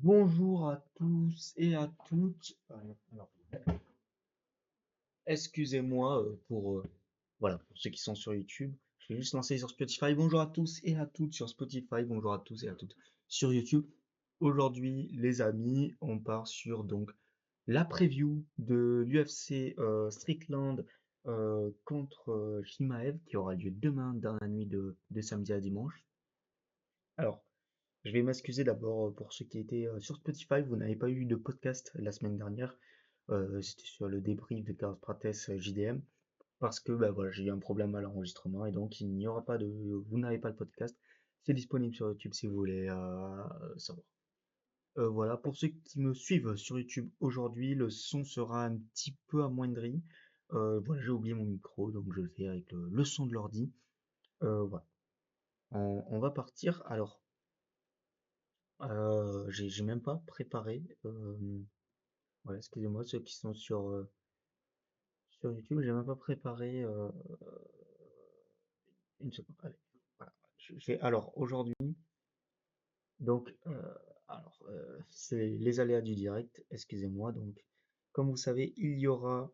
Bonjour à tous et à toutes. Excusez-moi voilà, pour ceux qui sont sur YouTube. Je vais juste lancer sur Spotify. Bonjour à tous et à toutes sur Spotify. Bonjour à tous et à toutes sur YouTube. Aujourd'hui, les amis, on part sur donc la preview de l'UFC Strickland contre Chimaev qui aura lieu demain dans la nuit de samedi à dimanche. Alors, je vais m'excuser d'abord pour ceux qui étaient sur Spotify. Vous n'avez pas eu de podcast la semaine dernière. C'était sur le débrief de Carlos Prates JDM. Parce que bah, voilà, j'ai eu un problème à l'enregistrement et donc il n'y aura pas de. Vous n'avez pas le podcast. C'est disponible sur YouTube si vous voulez savoir. Voilà, pour ceux qui me suivent sur YouTube aujourd'hui, le son sera un petit peu amoindri. Voilà, j'ai oublié mon micro, donc je le fais avec le son de l'ordi. Voilà. On va partir. Alors, j'ai même pas préparé. Voilà, excusez-moi, ceux qui sont sur YouTube, j'ai même pas préparé une seconde. Allez, voilà. Alors aujourd'hui, donc, c'est les aléas du direct, excusez-moi. Donc, comme vous savez, il y aura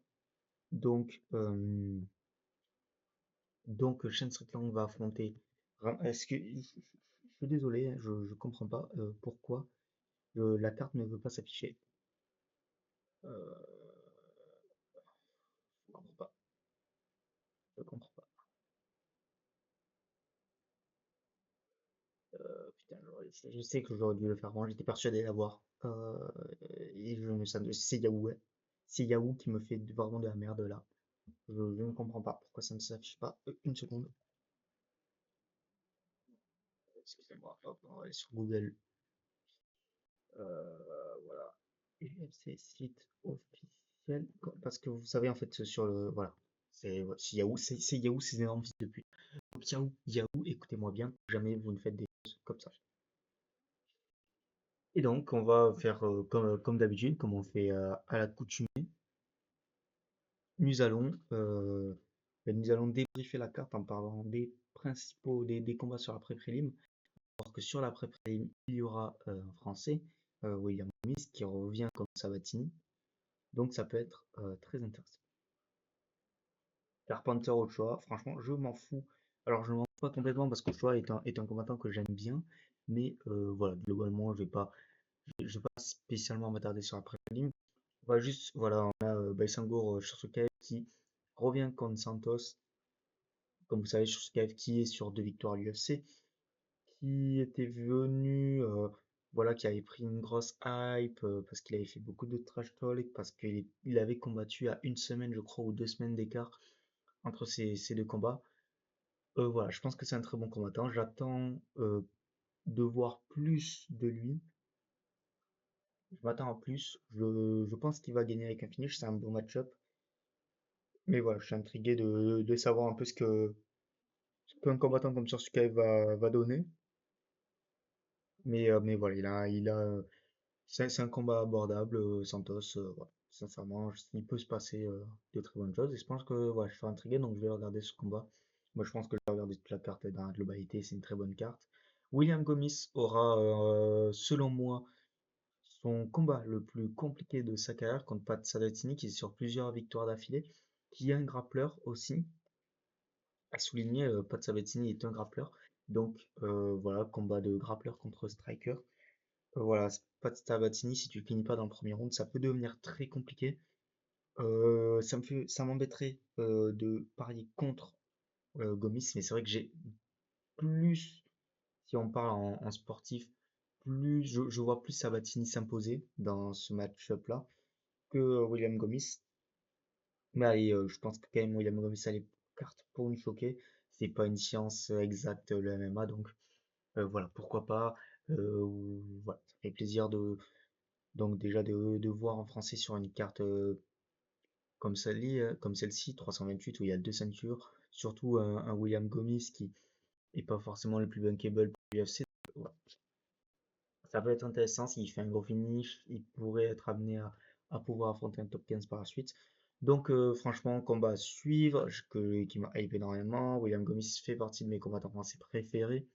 donc, Shane Strickland va affronter. Je suis désolé, hein, je comprends pas pourquoi la carte ne veut pas s'afficher. Euh, je comprends pas, je comprends pas. Putain, je sais que j'aurais dû le faire avant, j'étais persuadé d'avoir. Et c'est Yahoo, ouais. C'est Yahoo qui me fait vraiment de la merde là. Je ne comprends pas pourquoi ça ne s'affiche pas. Une seconde, excusez-moi, hop, on va aller sur Google. Voilà. UFC site officiel. Parce que vous savez, en fait, sur le. Voilà. C'est Yahoo, c'est Yahoo, c'est énorme fils de pute. Donc Yahoo, Yahoo, écoutez-moi bien, jamais vous ne faites des choses comme ça. Et donc, on va faire comme d'habitude, comme on fait à l'accoutumée. Nous allons, nous allons débriefer la carte en parlant des principaux, des combats sur la pré-prélim. Alors que sur la pré-prélim, il y aura un Français, William Smith, qui revient comme Sabatini. Donc ça peut être très intéressant. Carpenter Ochoa, franchement, je m'en fous. Alors je ne m'en fous pas complètement parce qu'Ochoa est un combattant que j'aime bien. Mais voilà, globalement, je vais pas spécialement m'attarder sur la pré-prélim. On va juste, voilà, on a Baisangour Shirsukev qui revient contre Santos. Comme vous savez, Shirsukev qui est sur 2 victoires à l'UFC, qui était venu, voilà, qui avait pris une grosse hype parce qu'il avait fait beaucoup de trash talk, parce qu'il avait combattu à une semaine, je crois, ou 2 semaines d'écart entre ces deux combats. Voilà, je pense que c'est un très bon combattant. J'attends de voir plus de lui. Je m'attends à plus. Je pense qu'il va gagner avec un finish. C'est un bon match-up. Mais voilà, je suis intrigué de savoir un peu ce qu'un combattant comme Sursukai va donner. Mais voilà, c'est un combat abordable. Santos, voilà. Sincèrement, il peut se passer de très bonnes choses. Et je pense que voilà, je suis intrigué, donc je vais regarder ce combat. Moi, je pense que je vais regarder toute la carte dans la globalité. C'est une très bonne carte. William Gomis aura, selon moi, son combat le plus compliqué de sa carrière contre Pat Sabatini, qui est sur plusieurs victoires d'affilée, qui est un grappleur aussi. À souligner, Pat Sabatini est un grappleur. Donc voilà, combat de grappleur contre striker. Voilà, Pat Sabatini, si tu finis pas dans le premier round, ça peut devenir très compliqué. Ça m'embêterait de parier contre Gomis, mais c'est vrai que j'ai plus, si on parle en sportif, plus je vois plus Sabatini s'imposer dans ce match-up-là que William Gomis. Mais allez, je pense que quand même William Gomis a les cartes pour nous choquer. C'est pas une science exacte le MMA, donc voilà, pourquoi pas. Voilà, ça fait plaisir donc déjà de voir en français sur une carte comme celle-ci, 328 où il y a 2 ceintures, surtout un William Gomis qui est pas forcément le plus bankable pour l'UFC. Voilà. Ça peut être intéressant s'il fait un gros finish, il pourrait être amené à pouvoir affronter un top 15 par la suite. Donc franchement, combat à suivre, qui m'a hype énormément. William Gomis fait partie de mes combattants français préférés.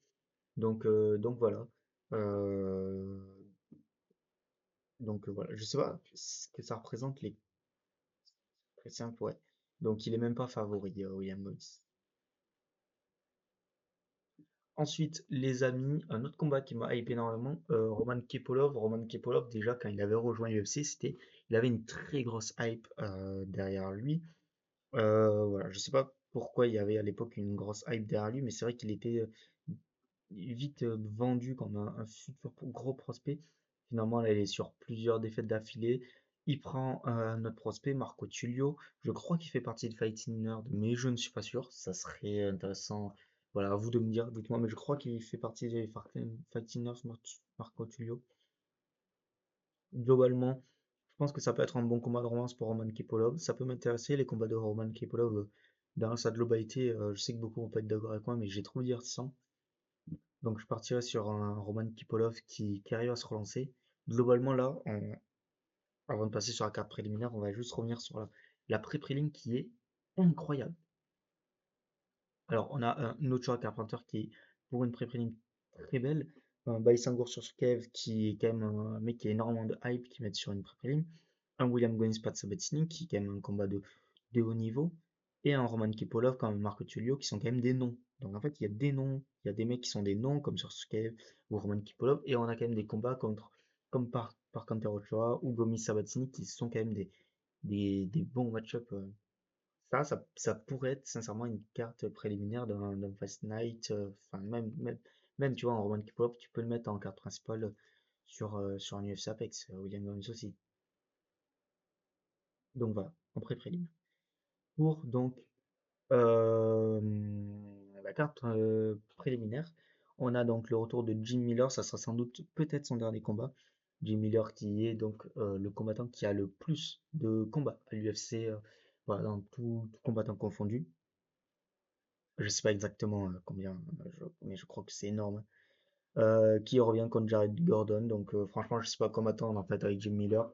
Donc voilà. Euh, Donc voilà, je sais pas ce que ça représente les très simples, ouais. Donc il est même pas favori, William Boyce. Ensuite, les amis, un autre combat qui m'a hypé énormément, Roman Kepolov. Roman Kepolov, déjà, quand il avait rejoint l'UFC, il avait une très grosse hype derrière lui. Voilà, je sais pas pourquoi il y avait à l'époque une grosse hype derrière lui, mais c'est vrai qu'il était vite vendu comme un futur gros prospect. Finalement, là, il est sur plusieurs défaites d'affilée. Il prend notre prospect, Marco Tullio. Je crois qu'il fait partie de Fighting Nerd, mais je ne suis pas sûr. Ça serait intéressant. Voilà, à vous de me dire, dites-moi, mais je crois qu'il fait partie des Fighting Nerds, Marco Tullio. Globalement, je pense que ça peut être un bon combat de romance pour Roman Kepolov. Ça peut m'intéresser, les combats de Roman Kepolov, dans sa globalité. Je sais que beaucoup vont pas être d'accord avec moi, mais j'ai trop divertissant. Donc je partirai sur un Roman Kipolov qui arrive à se relancer. Globalement là, avant de passer sur la carte préliminaire, on va juste revenir sur la pré-prélim qui est incroyable. Alors on a un Nochoa Carpenter qui est pour une pré-prélim très belle, un Baisangour sur Kev qui est quand même un mec qui a énormément de hype qui met sur une pré-prélim, un William Goins Sabatini qui est quand même un combat de haut niveau, et un Roman Kipolov comme Marco Tullio qui sont quand même des noms. Donc en fait il y a des noms, il y a des mecs qui sont des noms comme sur Skev ou Roman Kipolov, et on a quand même des combats comme par Canter Ochoa ou Gomis Sabatini qui sont quand même des bons match-up. Ça pourrait être sincèrement une carte préliminaire d'un Fast Night, enfin même tu vois en Roman Kipolov tu peux le mettre en carte principale sur un UFC Apex, William Gomis aussi. Donc voilà, en pré-prélim. Pour donc Euh, la carte préliminaire, on a donc le retour de Jim Miller, ça sera sans doute peut-être son dernier combat. Jim Miller qui est donc le combattant qui a le plus de combats à l'UFC, voilà, dans tout combattant confondu. Je sais pas exactement combien, mais je crois que c'est énorme. Qui revient contre Jared Gordon, donc franchement je sais pas comment attendre en fait avec Jim Miller.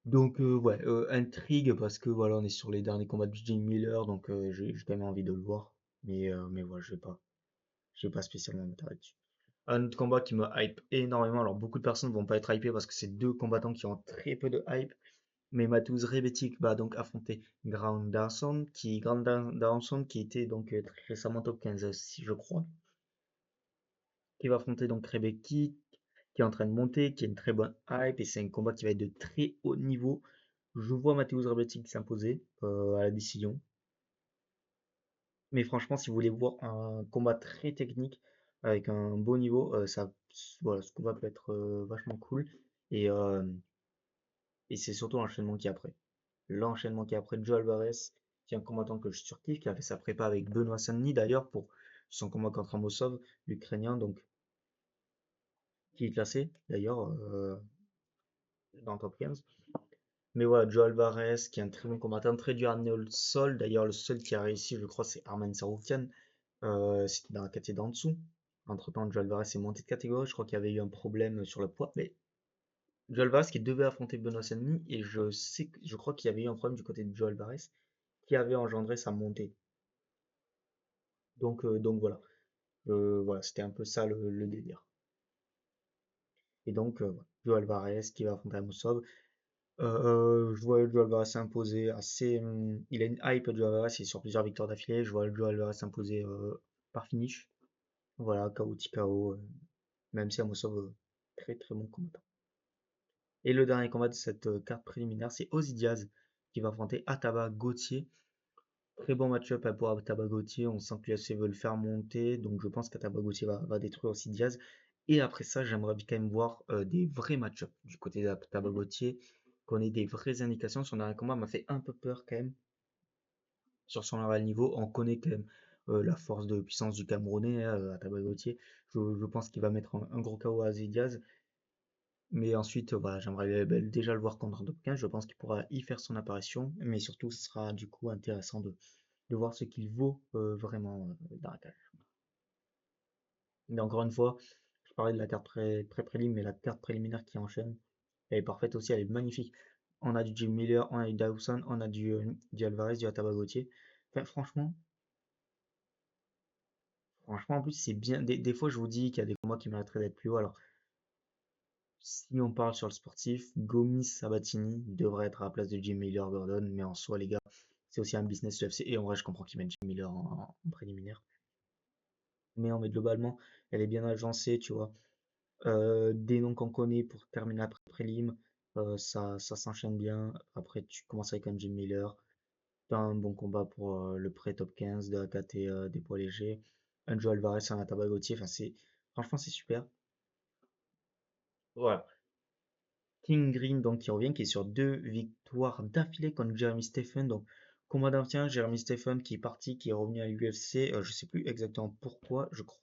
Donc ouais, intrigue parce que voilà, on est sur les derniers combats de Jim Miller, donc j'ai quand même envie de le voir. Mais voilà, je vais pas spécialement m'attarder dessus. Un autre combat qui me hype énormément, alors beaucoup de personnes vont pas être hypées parce que c'est deux combattants qui ont très peu de hype, mais Mateusz Rebetiko va donc affronter Dawson, qui était donc très récemment top 15, si je crois, qui va affronter donc Rebetiko, qui est en train de monter, qui a une très bonne hype, et c'est un combat qui va être de très haut niveau. Je vois Mateusz Rebetiko s'imposer à la décision. Mais franchement, si vous voulez voir un combat très technique avec un beau niveau, voilà, ce combat peut être vachement cool. Et, euh, et c'est surtout l'enchaînement qui est après. L'enchaînement qui est après Joe Alvarez, qui est un combattant que je surkiffe, qui a fait sa prépa avec Benoît Saint-Denis d'ailleurs pour son combat contre Amosov, l'Ukrainien, donc qui est classé d'ailleurs dans le top 15. Mais voilà, Joe Alvarez, qui est un très bon combattant, très dur à amener au sol. D'ailleurs, le seul qui a réussi, je crois, c'est Arman Saroukian. C'était dans la catégorie d'en dessous. Entre-temps, Joe Alvarez est monté de catégorie. Je crois qu'il y avait eu un problème sur le poids. Mais Joe Alvarez qui devait affronter Benoît Saint-Denis. Et je crois qu'il y avait eu un problème du côté de Joe Alvarez qui avait engendré sa montée. Donc voilà. Voilà, c'était un peu ça le délire. Et donc, voilà. Joe Alvarez qui va affronter Amosov. Je vois Joe Alvarez s'imposer assez. Il a une hype, Joe Alvarez, il est sur plusieurs victoires d'affilée. Je vois Joe Alvarez s'imposer par finish. Voilà, KO, TKO, même si Amosov, très très bon combattant. Et le dernier combat de cette carte préliminaire, c'est Ozzy Diaz qui va affronter Ataba Gauthier. Très bon match-up pour Ataba Gauthier. On sent que l'UFC veut le faire monter, donc je pense qu'Ataba Gauthier va détruire Ozzy Diaz. Et après ça, j'aimerais quand même voir des vrais match-up du côté d'Ataba Gauthier, qu'on ait des vraies indications. Son dernier combat m'a fait un peu peur quand même sur son level niveau. On connaît quand même la force de puissance du Camerounais, Ataba Gauthier. Je pense qu'il va mettre un gros KO à Ozzy Diaz. Mais ensuite, voilà, j'aimerais déjà le voir contre un top 15. Je pense qu'il pourra y faire son apparition. Mais surtout, ce sera du coup intéressant de voir ce qu'il vaut vraiment dans la cage. Mais encore une fois, je parlais de la carte pré-prélim, mais la carte préliminaire qui enchaîne, elle est parfaite aussi, elle est magnifique. On a du Jim Miller, on a du Dawson, on a du Alvarez, du Ataba Gauthier. Enfin, franchement, en plus, c'est bien. Des fois, je vous dis qu'il y a des combats qui mériteraient d'être plus haut. Alors, Si on parle sur le sportif, Gomis Sabatini devrait être à la place de Jim Miller Gordon, mais en soi, les gars, c'est aussi un business UFC. Et en vrai, je comprends qu'ils mettent Jim Miller en préliminaire. Mais globalement, elle est bien agencée, tu vois. Des noms qu'on connaît pour terminer après prélim, ça s'enchaîne bien. Après, tu commences avec un Jim Miller. T'as un bon combat pour le pré-top 15 de la KT des poids légers. Un Joe Alvarez, un Atabagotier. Enfin, franchement, c'est super. Voilà. King Green, donc, qui revient, qui est sur 2 victoires d'affilée contre Jeremy Stephen. Donc, combat d'ancien, Jeremy Stephen qui est parti, qui est revenu à l'UFC. Je sais plus exactement pourquoi, je crois.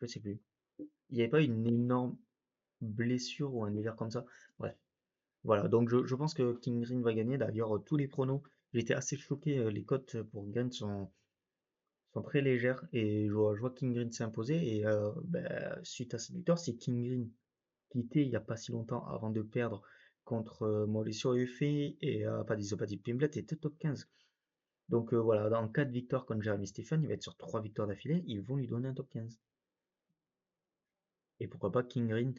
Je sais plus. Il n'y avait pas une énorme blessure ou un délire comme ça. Bref. Voilà, donc je pense que King Green va gagner. D'ailleurs, tous les pronos, j'étais assez choqué. Les cotes pour Green sont très légères et je vois King Green s'imposer. Et ben, suite à cette victoire, c'est King Green qui était il n'y a pas si longtemps avant de perdre contre Mauricio Efe et Paddy Pimblett était top 15. Donc voilà, dans 4 victoires contre Jeremy Stephen, il va être sur 3 victoires d'affilée. Ils vont lui donner un top 15. Et pourquoi pas King Green.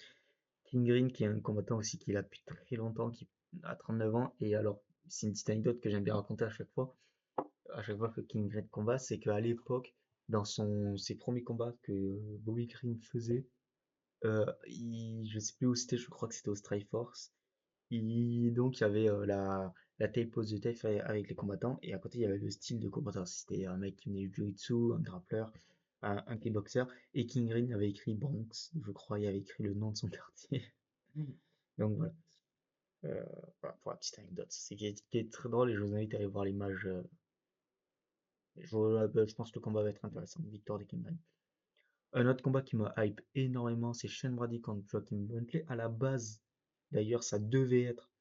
King Green qui est un combattant aussi qui est là depuis très longtemps, qui a 39 ans. Et alors, c'est une petite anecdote que j'aime bien raconter à chaque fois que King Green combat, c'est qu'à l'époque, dans ses premiers combats que Bobby Green faisait, je sais plus où c'était, je crois que c'était au Strikeforce. Donc il y avait la taille pose de taille fait avec les combattants et à côté il y avait le style de combattant. C'était un mec qui venait du jiu-jitsu, un grappleur, un kickboxer et King Green avait écrit Bronx, je crois, il avait écrit le nom de son quartier. Donc voilà. Euh, voilà pour la petite anecdote. C'est qui est très drôle et je vous invite à aller voir l'image. Je pense que le combat va être intéressant. Victoire de King Green. Un autre combat qui me hype énormément, c'est Shane Brady contre Joaquin Buckley. À la base, d'ailleurs, ça devait être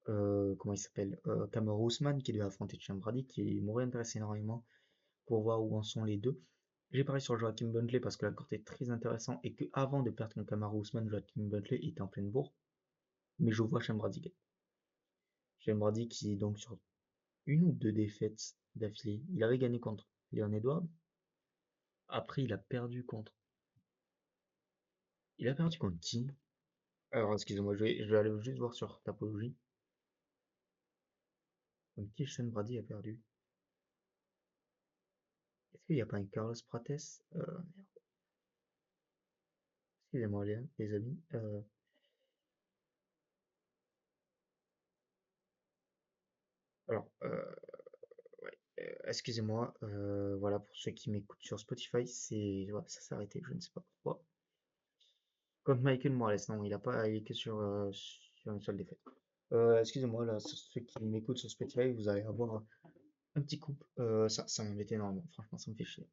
comment il s'appelle Kamaru Usman qui devait affronter Sean Brady, qui m'aurait intéressé énormément pour voir où en sont les deux. J'ai parié sur Joaquin Buckley parce que la course est très intéressant et que avant de perdre contre Kamaru Usman, Joaquin Buckley était en pleine bourre. Mais je vois Sean Brady gagner. Sean Brady qui est donc sur 1 ou 2 défaites d'affilée. Il avait gagné contre Leon Edwards. Après, il a perdu contre. Il a perdu contre qui? Alors, excusez-moi, je vais aller juste voir sur Tapologie. Contre qui Sean Brady a perdu? Est-ce qu'il n'y a pas un Carlos Prates? Excusez-moi les amis. Alors, ouais, excusez-moi, voilà, pour ceux qui m'écoutent sur Spotify, voilà, ça s'est arrêté, je ne sais pas pourquoi. Contre Michael Morales, non, il est que sur une seule défaite. Excusez-moi, là, ceux qui m'écoutent sur Spotify, vous allez avoir un petit coup. Ça m'embête énormément, franchement, ça me fait chier.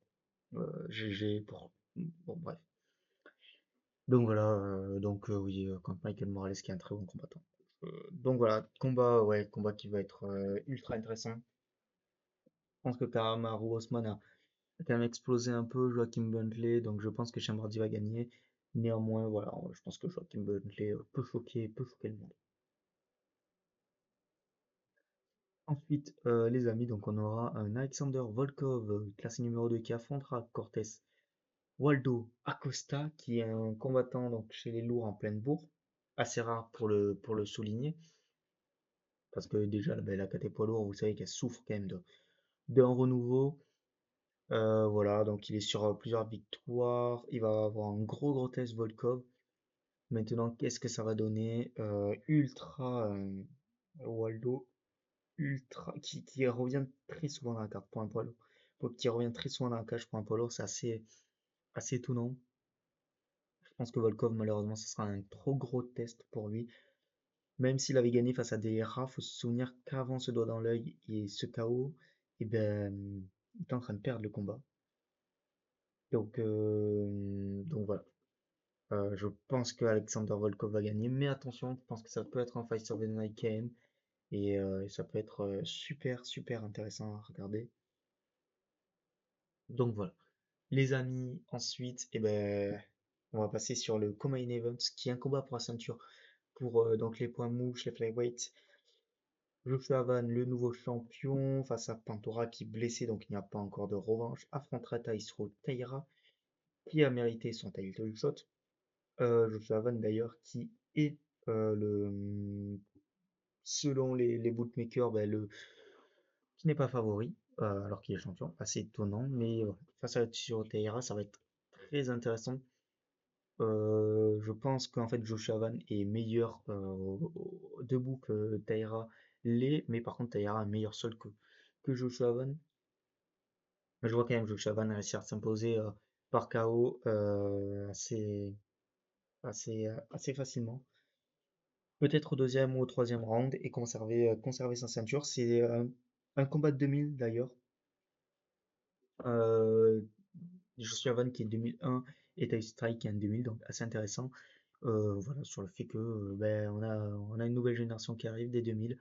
Bon, bref. Donc voilà, oui, contre Michael Morales, qui est un très bon combattant. Donc voilà, ouais, combat qui va être ultra intéressant. Je pense que Kamaru Osman a quand même explosé un peu Joachim Bentley, donc je pense que Chambardi va gagner. Néanmoins, voilà, je pense que Joachim Bentley peut choquer le monde. Ensuite, les amis, donc on aura un Alexander Volkov, classé numéro 2, qui affrontera Cortés Waldo Acosta, qui est un combattant donc, chez les lourds en pleine bourre, assez rare pour le souligner, parce que déjà la caté poids lourd, vous savez qu'elle souffre quand même d'un renouveau. Voilà, donc il est sur plusieurs victoires. Il va avoir un gros test Volkov. Maintenant, qu'est-ce que ça va donner? Ultra Waldo, ultra qui revient très souvent dans la carte pour un poids lourd. Qui revient très souvent dans la cage pour un poids lourd, c'est assez étonnant. Je pense que Volkov, malheureusement, ce sera un trop gros test pour lui. Même s'il avait gagné face à des rats, faut se souvenir qu'avant ce doigt dans l'œil et ce KO, et ben, il est en train de perdre le combat. Donc voilà. Je pense que Alexander Volkov va gagner, mais attention, je pense que ça peut être un Fight of the Night KM et ça peut être super intéressant à regarder. Donc voilà. Les amis, ensuite, on va passer sur le Co-Main Event, qui est un combat pour la ceinture pour donc les poids mous, les flyweight. Joshua Van, le nouveau champion, face à Pantora qui est blessé, donc il n'y a pas encore de revanche, affrontera Taisro Taira, qui a mérité son title shot. Joshua Van d'ailleurs qui Et selon les bookmakers, ben, qui n'est pas favori, alors qu'il est champion, assez étonnant, mais face à Tiro Taira, ça va être très intéressant. Je pense qu'en fait Joshua Van est meilleur debout que Taira l'est, mais par contre Taira a un meilleur sol que Joshua Van. Mais je vois quand même Joshua Van réussir à s'imposer par KO assez facilement. Peut-être au deuxième ou au troisième round et conserver sa ceinture. C'est un combat de 2000 d'ailleurs. Euh, Joshua Van qui est 2001 et Ty Strike qui est en 2000, donc assez intéressant. Voilà, sur le fait que ben, on a une nouvelle génération qui arrive dès 2000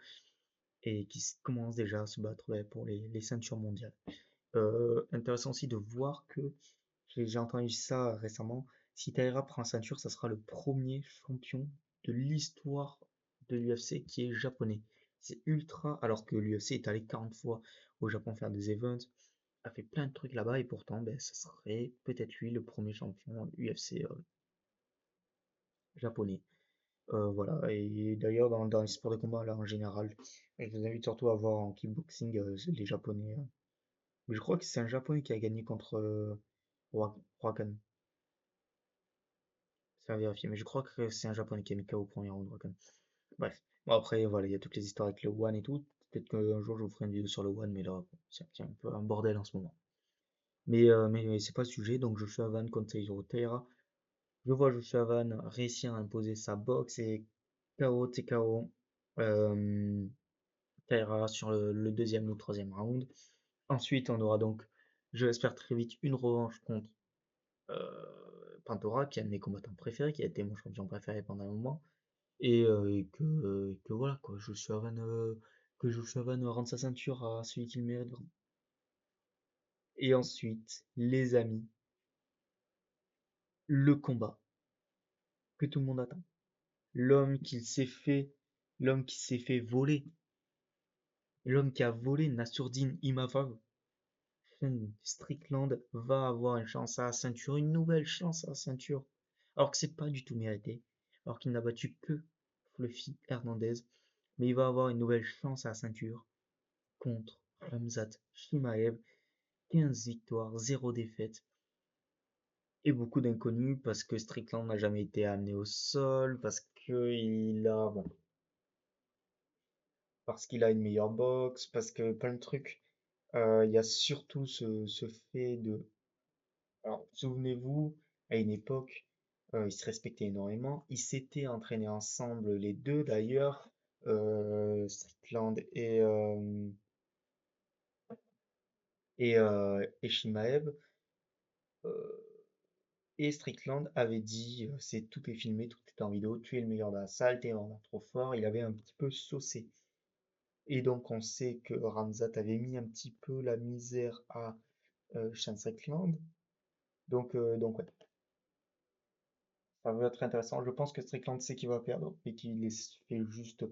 et qui commence déjà à se battre ben, pour les ceintures mondiales. Intéressant aussi de voir que j'ai entendu ça récemment. Si Taira prend la ceinture, ça sera le premier champion de l'histoire de l'UFC qui est japonais. C'est ultra, alors que l'UFC est allé 40 fois au Japon faire des events, a fait plein de trucs là-bas et pourtant, ben, ça serait peut-être lui le premier champion UFC japonais. Voilà, et d'ailleurs, dans les sports de combat, là, en général, je vous invite surtout à voir en kickboxing les Japonais. Mais je crois que c'est un Japonais qui a gagné contre Rakan. Ça à vérifier, mais je crois que c'est un Japonais qui a mis KO au premier round, Rakan. Bref, bon, après, voilà, il y a toutes les histoires avec le One et tout. Peut-être qu'un jour, je vous ferai une vidéo sur le One, mais là, bon, c'est un peu un bordel en ce moment. Mais c'est pas le sujet, donc Joshua Van contre Tairo Taira. Je vois Joshua Van réussir à imposer sa boxe et KO TKO. Euh, Taira sur le deuxième ou troisième round. Ensuite, on aura donc, je l'espère très vite, une revanche contre Pantora, qui est un de mes combattants préférés, qui a été mon champion préféré pendant un moment. Et que voilà, quoi, que Joshua Van rende sa ceinture à celui qui le mérite. Et ensuite, les amis, le combat que tout le monde attend. L'homme qui s'est fait, l'homme qui s'est fait voler, l'homme qui a volé Nassourdine Imavov. Strickland va avoir une chance à la ceinture, une nouvelle chance à la ceinture, alors que c'est pas du tout mérité, alors qu'il n'a battu que Fluffy Hernandez, mais il va avoir une nouvelle chance à la ceinture contre Ramzat Chimaev, 15 victoires, 0 défaite, et beaucoup d'inconnus parce que Strickland n'a jamais été amené au sol, parce qu'il a une meilleure boxe, parce que plein de trucs. Il y a surtout ce fait de. Alors, souvenez-vous, à une époque, ils se respectaient énormément. Ils s'étaient entraînés ensemble, les deux d'ailleurs, Strickland et Chimaev. Euh, et Strickland avait dit, c'est tout est filmé, tout est en vidéo, tu es le meilleur de la salle, t'es vraiment trop fort. Il avait un petit peu saucé. Et donc on sait que Ramzat avait mis un petit peu la misère à Sean Strickland. Donc ouais, ça va être intéressant. Je pense que Strickland sait qu'il va perdre et qu'il fait juste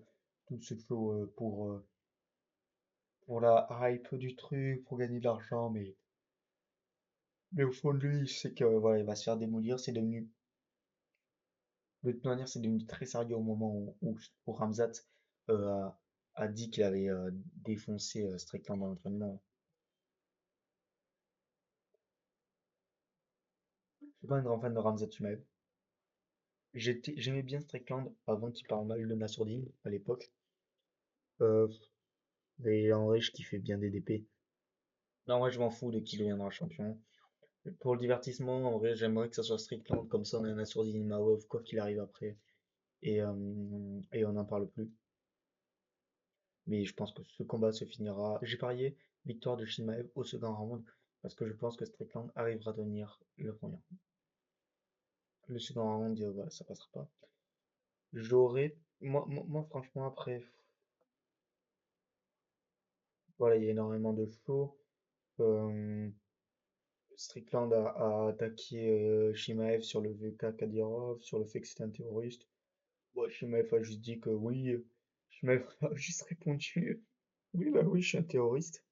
tout ce show pour la hype du truc, pour gagner de l'argent, mais au fond de lui, il sait que voilà, il va se faire démolir. De toute manière, c'est devenu très sérieux au moment où Ramzat euh, a dit qu'il avait défoncé Strickland dans l'entraînement. Je suis pas un grand fan de Ramzat Chimaev. J'aimais bien Strickland avant qu'il parle mal de Nassourdine à l'époque. Euh, et en vrai, je kiffais bien DDP. Non, moi je m'en fous de qui deviendra champion. Pour le divertissement, en vrai, j'aimerais que ça soit Strickland, comme ça on a un assourdi Imavov, quoi qu'il arrive après. Et on n'en parle plus. Mais je pense que ce combat se finira. J'ai parié victoire de Shimaev au second round, parce que je pense que Strickland arrivera à tenir le premier. Le second round, voilà, ça passera pas. Franchement, après, voilà, il y a énormément de shows. Euh, Strickland a attaqué Shimaev sur le VK Kadyrov, sur le fait que c'était un terroriste. Ouais, Shimaev a juste dit que oui. Shimaev a juste répondu oui, bah oui, je suis un terroriste.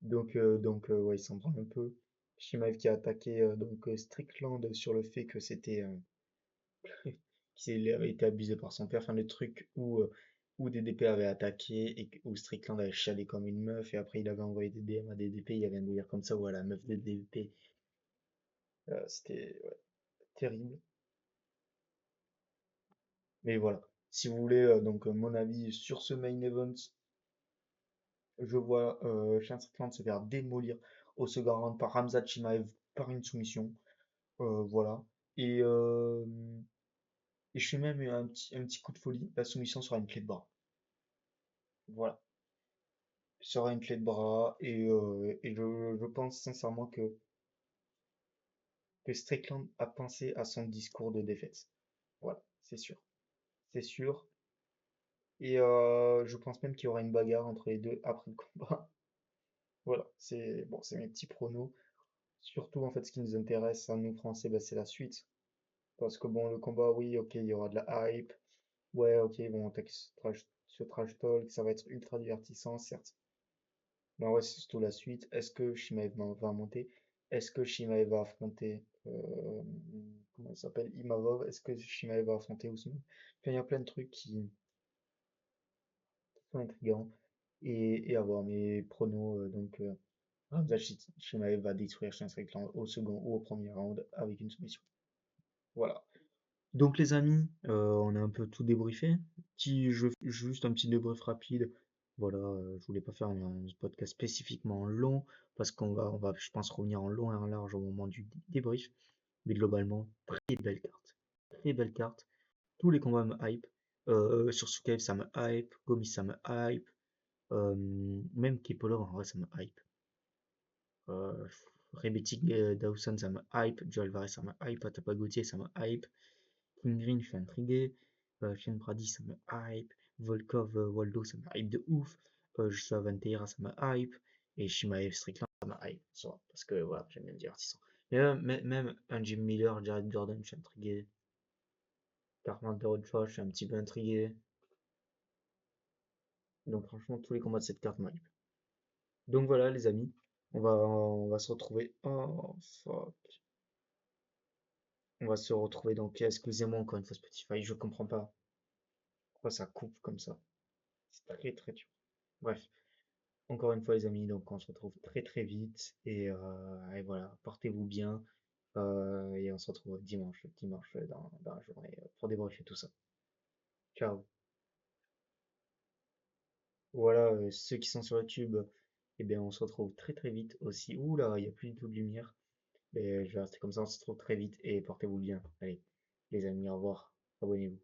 Donc ouais, il s'en prend un peu. Shimaev qui a attaqué Strickland sur le fait que c'était qu'il avait été abusé par son père, enfin le truc où DDP avait attaqué et où Strickland avait chialé comme une meuf et après il avait envoyé des DM à DDP, il y avait un délire comme ça où la meuf de DDP, c'était ouais, terrible. Mais voilà, si vous voulez mon avis sur ce main event, je vois Shane Strickland se faire démolir au second round par Hamza Chimaev par une soumission, voilà. Et, euh, et je fais même un petit coup de folie, la soumission sera une clé de bras. Voilà. Sera une clé de bras et je pense sincèrement que Strickland a pensé à son discours de défaite. Voilà, c'est sûr. C'est sûr. Et je pense même qu'il y aura une bagarre entre les deux après le combat. Voilà, c'est bon, c'est mes petits pronos. Surtout en fait ce qui nous intéresse à nous français, bah, c'est la suite. Parce que bon, le combat, oui, ok, il y aura de la hype. Ouais, ok, bon, attaque ce trash talk, ça va être ultra divertissant, certes. Mais ouais, c'est surtout la suite. Est-ce que Shimaev va monter? Est-ce que Shimaev va affronter comment il s'appelle? Imavov? Est-ce que Shimaev va affronter Ousmane? Enfin, il y a plein de trucs qui sont intrigants et à voir mes pronos. Hamza Shimaev va détruire Shane Strickland au second ou au premier round avec une soumission. Voilà. Donc les amis, on a un peu tout débriefé. Juste un petit débrief rapide. Voilà, je voulais pas faire un podcast spécifiquement long parce on va, je pense, revenir en long et en large au moment du débrief. Mais globalement, très belle carte. Très belle carte. Tous les combats me hype. Sur Sukaev, ça me hype. Gomis, ça me hype. Même Kepolov, en vrai, ça me hype. Euh, Rebetic Dawson, ça me hype. Joe Alvarez, ça me hype. Atapa Gauthier, ça me hype. King Green, je suis intrigué. Shane Brady, ça me hype. Volkov, Waldo, ça me hype de ouf. Joshua Vanteira, ça me hype. Et Shimaev Strickland, ça me hype. Parce que voilà, j'aime bien le divertissant. Mais même un Jim Miller, Jared Jordan, je suis intrigué. Carpenter Rocha, je suis un petit peu intrigué. Donc franchement, tous les combats de cette carte me hype. Donc voilà les amis, on va se retrouver. Oh fuck. On va se retrouver donc, excusez-moi encore une fois Spotify, je comprends pas pourquoi ça coupe comme ça. C'est très très dur. Bref, encore une fois les amis, donc on se retrouve très très vite et voilà, portez-vous bien et on se retrouve dimanche dans la journée pour débriefer tout ça. Ciao. Voilà, ceux qui sont sur YouTube, eh bien on se retrouve très très vite aussi. Ouh là, il n'y a plus du tout de lumière. Et je vais rester comme ça, on se retrouve très vite et portez-vous bien. Allez, les amis, au revoir. Abonnez-vous.